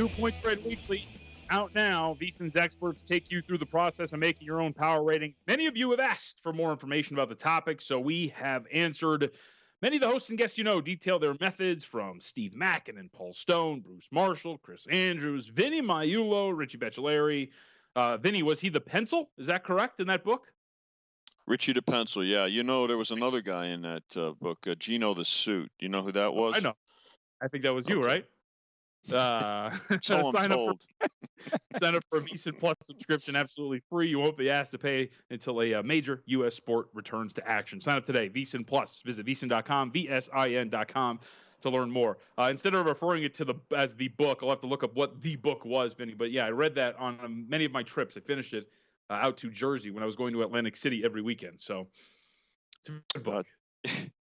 New Point Spread Weekly out now. VSiN's experts take you through the process of making your own power ratings. Many of you have asked for more information about the topic, so we have answered. Many of the hosts and guests you know detail their methods, from Steve Mackin and Paul Stone, Bruce Marshall, Chris Andrews, Vinny Magliulo, Richie Becciolari. Vinny, was he the pencil? Is that correct in that book? Richie the Pencil, yeah. You know, there was another guy in that book, Gino the Suit. You know who that was? I know. I think that was you, Okay. right? So I'm told. Sign up for a VSiN Plus subscription, absolutely free. You won't be asked to pay until a major U.S. sport returns to action. Sign up today, VSiN Plus. Visit VSiN.com, VSIN.com to learn more. Instead of referring it to as the book, I'll have to look up what the book was, Vinny. But yeah, I read that on many of my trips. I finished it out to Jersey when I was going to Atlantic City every weekend. So it's a good book. I think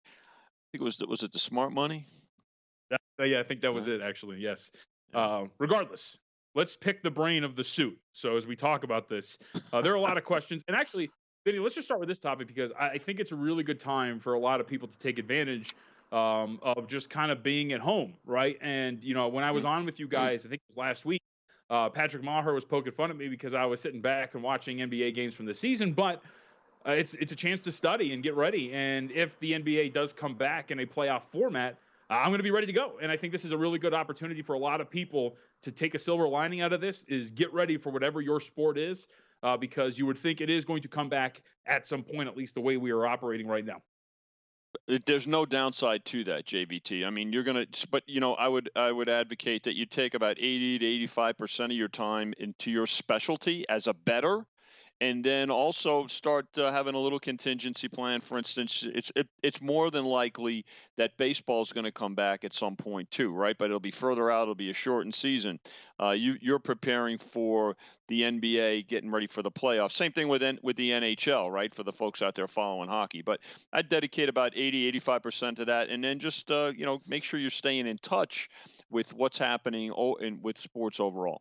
it was it the Smart Money? Yeah, I think that was it, actually. Yes. Regardless, let's pick the brain of the suit. So as we talk about this, there are a lot of questions. And actually, Vinny, let's just start with this topic, because I think it's a really good time for a lot of people to take advantage of just kind of being at home, right? And, you know, when I was on with you guys, I think it was last week, Patrick Maher was poking fun at me because I was sitting back and watching NBA games from the season. But it's a chance to study and get ready. And if the NBA does come back in a playoff format, I'm going to be ready to go. And I think this is a really good opportunity for a lot of people to take a silver lining out of this, is get ready for whatever your sport is, because you would think it is going to come back at some point, at least the way we are operating right now. There's no downside to that, JVT. I mean, you're gonna, but you know, I would advocate that you take about 80 to 85% of your time into your specialty as a bettor, and then also start having a little contingency plan. For instance, it's more than likely that baseball is going to come back at some point too, right? But it'll be further out. It'll be a shortened season. You're preparing for the NBA, getting ready for the playoffs. Same thing with the NHL, right? For the folks out there following hockey. But I'd dedicate about 80, 85% to that, and then just you know, make sure you're staying in touch with what's happening with sports overall.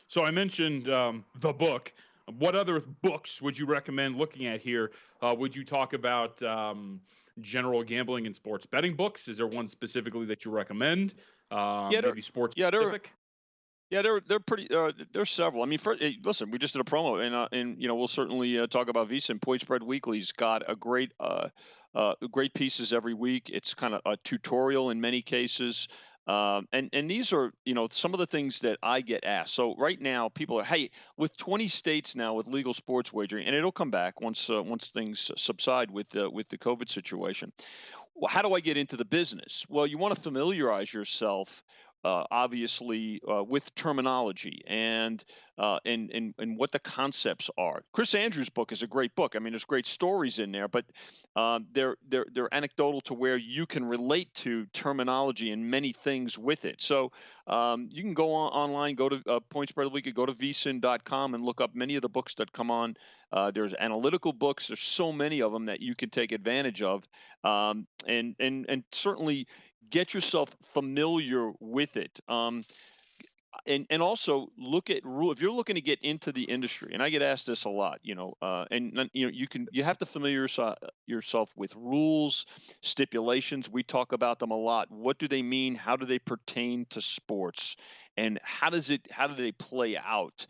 So I mentioned the book. What other books would you recommend looking at here? Would you talk about general gambling and sports betting books? Is there one specifically that you recommend? Maybe sports specific? Yeah, they're pretty. There's several. I mean, listen, we just did a promo, and you know, we'll certainly talk about VSiN. Point Spread Weekly's got a great pieces every week. It's kind of a tutorial in many cases. And these are, you know, some of the things that I get asked. So right now, people are, hey, with 20 states now with legal sports wagering, and it'll come back once things subside with the COVID situation. Well, how do I get into the business? Well, you want to familiarize yourself, obviously, with terminology and what the concepts are. Chris Andrews' book is a great book. I mean, there's great stories in there, but they're anecdotal to where you can relate to terminology and many things with it. So you can go online, go to Point Spread Weekly, go to vsin.com and look up many of the books that come on. There's analytical books. There's so many of them that you can take advantage of, and certainly get yourself familiar with it. And also look at rule. If you're looking to get into the industry, and I get asked this a lot, you know, and you know, you have to familiarize yourself with rules, stipulations. We talk about them a lot. What do they mean? How do they pertain to sports? And how do they play out?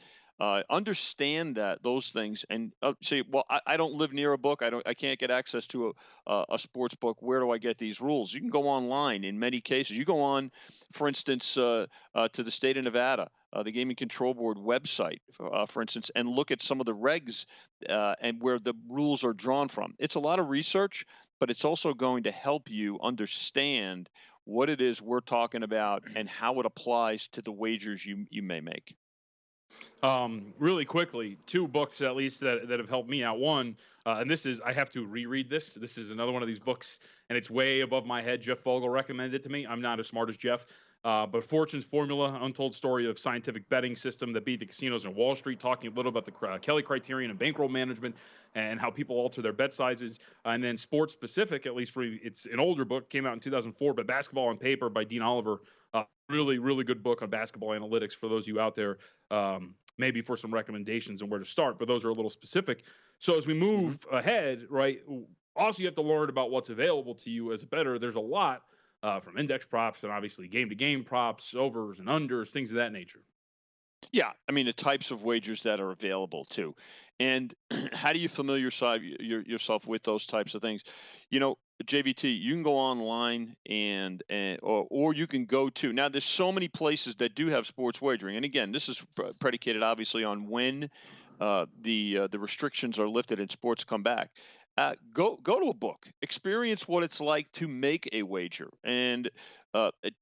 Understand those things, and say, well, I don't live near a book. I can't get access to a sports book. Where do I get these rules? You can go online. In many cases, you go on, for instance, to the state of Nevada, the Gaming Control Board website, for instance, and look at some of the regs and where the rules are drawn from. It's a lot of research, but it's also going to help you understand what it is we're talking about and how it applies to the wagers you may make. Really quickly, two books at least that have helped me out. One, and this is, I have to reread this. This is another one of these books, and it's way above my head. Jeff Fogel recommended it to me. I'm not as smart as Jeff. But Fortune's Formula, Untold Story of Scientific Betting System That Beat the Casinos in Wall Street, talking a little about the Kelly criterion and bankroll management and how people alter their bet sizes. And then Sports Specific, at least it's an older book, came out in 2004, but Basketball on Paper by Dean Oliver. Really, really good book on basketball analytics for those of you out there, maybe for some recommendations on where to start, but those are a little specific. So as we move ahead, right, also you have to learn about what's available to you as a bettor. There's a lot. from index props and obviously game to game props, overs and unders, things of that nature. Yeah, I mean the types of wagers that are available too, and how do you yourself with those types of things? You know, JVT, you can go online or you can go to now. There's so many places that do have sports wagering, and again, this is predicated obviously on when the restrictions are lifted and sports come back. Go to a book, experience what it's like to make a wager, and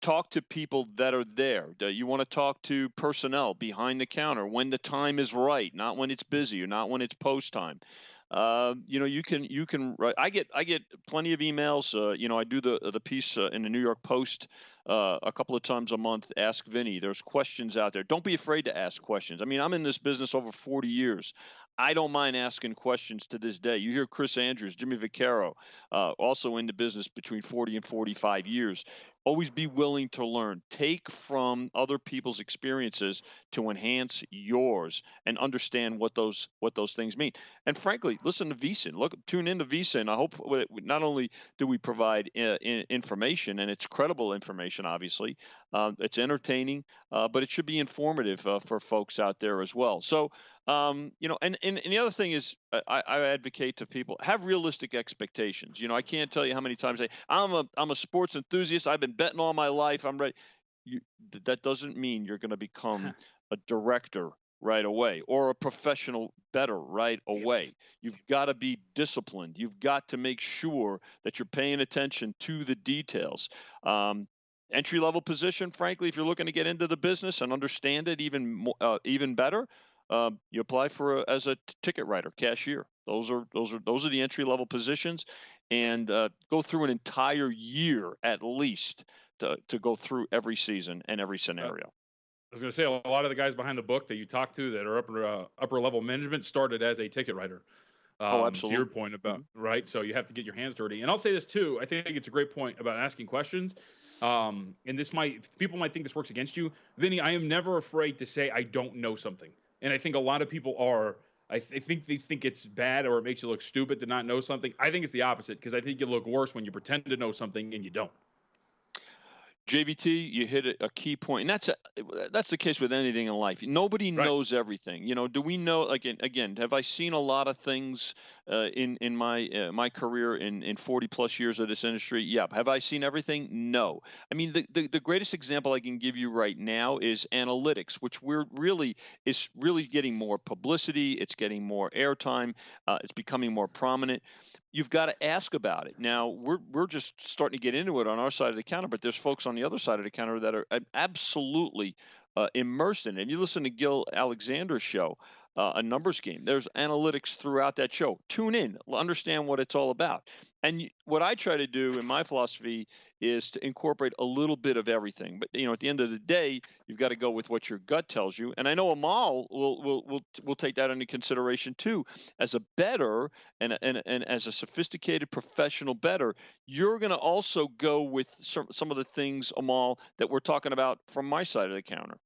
talk to people that are there. You want to talk to personnel behind the counter when the time is right, not when it's busy or not when it's post time. You can write. I get plenty of emails. I do the piece in the New York Post a couple of times a month. Ask Vinny. There's questions out there. Don't be afraid to ask questions. I mean, I'm in this business over 40 years. I don't mind asking questions to this day. You hear Chris Andrews, Jimmy Vaccaro, also in the business between 40 and 45 years. Always be willing to learn. Take from other people's experiences to enhance yours and understand what those things mean. And frankly, listen to VSiN. Tune into VSiN. I hope not only do we provide information, and it's credible information, obviously, it's entertaining, but it should be informative for folks out there as well. So, and the other thing is, I advocate to people have realistic expectations. I can't tell you how many times I'm a sports enthusiast. I've been betting all my life. I'm ready. You, that doesn't mean you're going to become a director right away or a professional bettor right away. You've got to be disciplined. You've got to make sure that you're paying attention to the details. Entry level position, frankly, if you're looking to get into the business and understand it even better, you apply as a ticket writer, cashier. Those are the entry level positions, and go through an entire year at least to go through every season and every scenario. I was going to say a lot of the guys behind the book that you talk to that are upper level management started as a ticket writer. Oh, To your absolutely. point about right, so you have to get your hands dirty. And I'll say this too. I think it's a great point about asking questions. And people might think this works against you, Vinny. I am never afraid to say I don't know something, and I think a lot of people are. I think they think it's bad or it makes you look stupid to not know something. I think it's the opposite because I think you look worse when you pretend to know something and you don't. JVT, you hit a key point, and that's the case with anything in life. Nobody Right. knows everything. Do we know? Again, have I seen a lot of things in my career in 40 plus years of this industry? Yeah. Have I seen everything? No. I mean, the greatest example I can give you right now is analytics, which is really getting more publicity. It's getting more airtime. It's becoming more prominent. You've got to ask about it. Now, we're just starting to get into it on our side of the counter, but there's folks on the other side of the counter that are absolutely immersed in it. And you listen to Gil Alexander's show, a numbers game. There's analytics throughout that show. Tune in, understand what it's all about. And what I try to do in my philosophy is to incorporate a little bit of everything. But at the end of the day, you've got to go with what your gut tells you. And I know Amal will take that into consideration too, as a bettor and as a sophisticated professional bettor. You're going to also go with some of the things, Amal, that we're talking about from my side of the counter.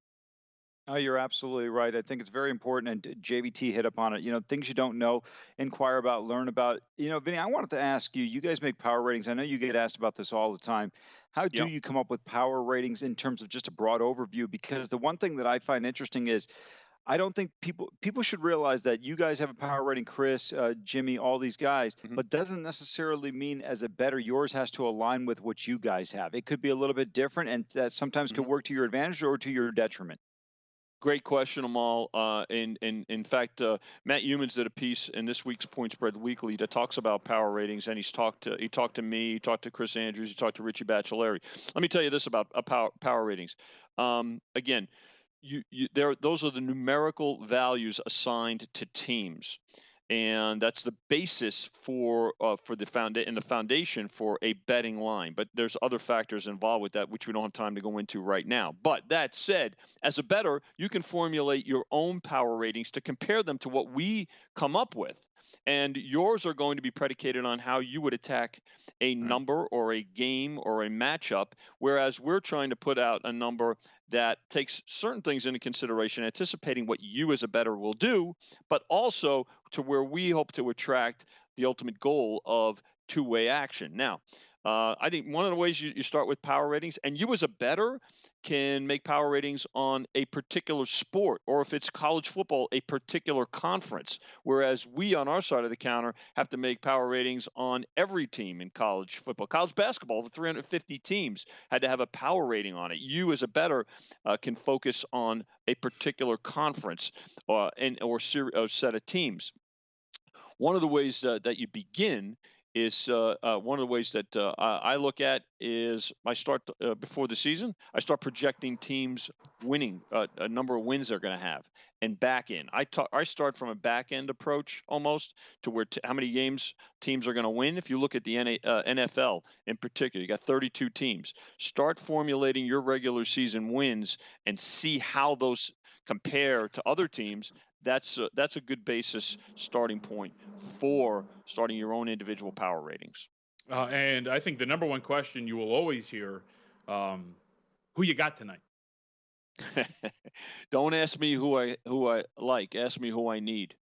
Oh, you're absolutely right. I think it's very important, and JVT hit upon it. Things you don't know, inquire about, learn about. Vinny, I wanted to ask you. You guys make power ratings. I know you get asked about this all the time. How do Yep. you come up with power ratings in terms of just a broad overview? Because the one thing that I find interesting is I don't think people should realize that you guys have a power rating, Chris, Jimmy, all these guys, Mhm. but doesn't necessarily mean as a better yours has to align with what you guys have. It could be a little bit different, and that sometimes could Mhm. work to your advantage or to your detriment. Great question, Amal. In fact, Matt Humans did a piece in this week's Point Spread Weekly that talks about power ratings, and he talked to me, he talked to Chris Andrews, he talked to Richie Bachelari. Let me tell you this about power ratings. Again, those are the numerical values assigned to teams, and that's the basis for the foundation for a betting line. But there's other factors involved with that which we don't have time to go into right now. But that said, as a bettor, you can formulate your own power ratings to compare them to what we come up with. And yours are going to be predicated on how you would attack a Right. number or a game or a matchup, whereas we're trying to put out a number that takes certain things into consideration, anticipating what you as a bettor will do, but also to where we hope to attract the ultimate goal of two-way action. Now, I think one of the ways you start with power ratings, and you as a bettor can make power ratings on a particular sport, or if it's college football, a particular conference. Whereas we on our side of the counter have to make power ratings on every team in college football. College basketball, the 350 teams had to have a power rating on it. You as a bettor can focus on a particular conference or set of teams. One of the ways that you begin is one of the ways that I look at is I start before the season. I start projecting teams winning a number of wins they're going to have and back in. I start from a back end approach almost to where how many games teams are going to win. If you look at the NFL in particular, you got 32 teams. Start formulating your regular season wins and see how those compare to other teams. That's a good basis starting point for starting your own individual power ratings. And I think the number one question you will always hear, who you got tonight? Don't ask me who I like. Ask me who I need.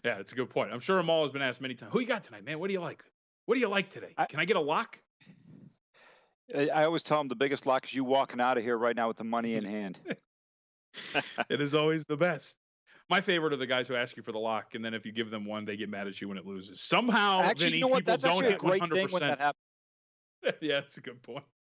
Yeah, that's a good point. I'm sure Amal has been asked many times, who you got tonight, man? What do you like? What do you like today? Can I get a lock? I always tell them the biggest lock is you walking out of here right now with the money in hand. It is always the best. My favorite are the guys who ask you for the lock, and then if you give them one, they get mad at you when it loses. Somehow, Actually, Vinny, you know what? people That's don't actually a hit great 100%. thing when that happens. Yeah, that's a good point.